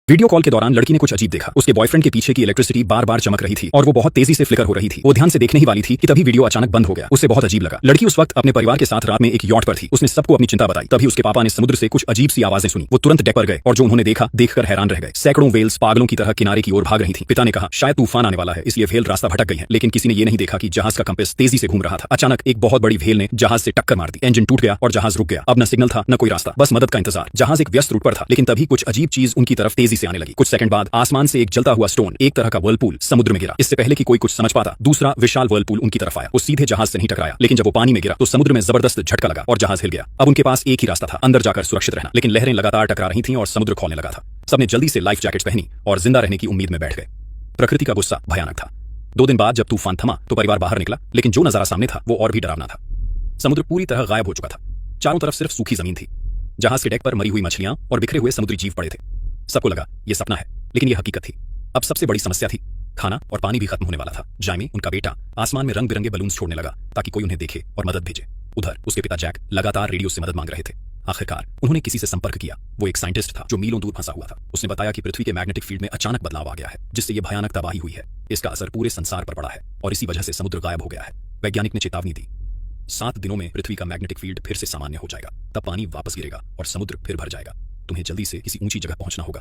Video call के दौरान लड़की ने कुछ अजीब देखा। उसके बॉयफ्रेंड के पीछे की इलेक्ट्रिसिटी बार बार चमक रही थी और वो बहुत तेजी से फ्लिकर हो रही थी। वो ध्यान से देखने ही वाली थी कि तभी वीडियो अचानक बंद हो गया। उसे बहुत अजीब लगा। लड़की उस वक्त अपने परिवार के साथ रात में एक यॉट पर थी। उसने सबको अपनी चिंता बताई। तभी उसके पापा ने समुद्र से कुछ अजीब सी आवाजें सुनी। वो तुरंत डेक पर गए और जो उन्होंने देखा देखकर हैरान रह गए। सैकड़ों वेल्स पागलों की तरह किनारे की ओर भाग रही थी। पिता ने कहा शायद तूफान आने वाला है, इसलिए वेल रास्ता भटक गई है। लेकिन किसी ने ये नहीं देखा कि जहाज का कंपास तेजी से घूम रहा था। अचानक एक बहुत बड़ी वेल ने जहाज से टक्कर मार दी। इंजन टूट गया और जहाज रुक गया। अब न सिग्नल था न कोई रास्ता, बस मदद का इंतजार। जहाज एक व्यस्त रूट पर था, लेकिन तभी कुछ अजीब चीज उनकी तरफ तेजी से आने लगी। कुछ सेकंड बाद आसमान से एक जलता हुआ स्टोन, एक तरह का वर्लपूल, समुद्र में गिरा। इससे पहले कि कोई कुछ समझ पाता, दूसरा विशाल वर्लपूल उनकी तरफ आया। वो सीधे जहाज से नहीं टकराया, लेकिन जब वो पानी में गिरा तो समुद्र में जबरदस्त झटका लगा और जहाज हिल गया। अब उनके पास एक ही रास्ता था, अंदर जाकर सुरक्षित रहना। लेकिन लहरें लगातार टकरा रही थीं और समुद्र खौलने लगा था। सबने जल्दी से लाइफ जैकेट्स पहनी और जिंदा रहने की उम्मीद में बैठ गए। प्रकृति का गुस्सा भयानक था। 2 दिन बाद जब तूफान थमा तो परिवार बाहर निकला, लेकिन जो नजारा सामने था वो और भी डरावना था। समुद्र पूरी तरह गायब हो चुका था। चारों तरफ सिर्फ सूखी जमीन थी। जहाज के डेक पर मरी हुई मछलियां और बिखरे हुए समुद्री जीव पड़े थे। सबको लगा ये सपना है, लेकिन ये हकीकत थी। अब सबसे बड़ी समस्या थी, खाना और पानी भी खत्म होने वाला था। जाइमी, उनका बेटा, आसमान में रंग बिरंगे बलून्स छोड़ने लगा ताकि कोई उन्हें देखे और मदद भेजे। उधर उसके पिता जैक लगातार रेडियो से मदद मांग रहे थे। आखिरकार उन्होंने किसी से संपर्क किया। वो एक साइंटिस्ट था जो मीलों दूर फंसा हुआ था। उसने बताया कि पृथ्वी के मैग्नेटिक फील्ड में अचानक बदलाव आ गया है, जिससे ये भयानक तबाही हुई है। इसका असर पूरे संसार पर पड़ा है और इसी वजह से समुद्र गायब हो गया है। वैज्ञानिक ने चेतावनी दी, 7 दिनों में पृथ्वी का मैग्नेटिक फील्ड फिर से सामान्य हो जाएगा। तब पानी वापस गिरेगा और समुद्र फिर भर जाएगा। तुम्हें जल्दी से किसी ऊंची जगह पहुंचना होगा।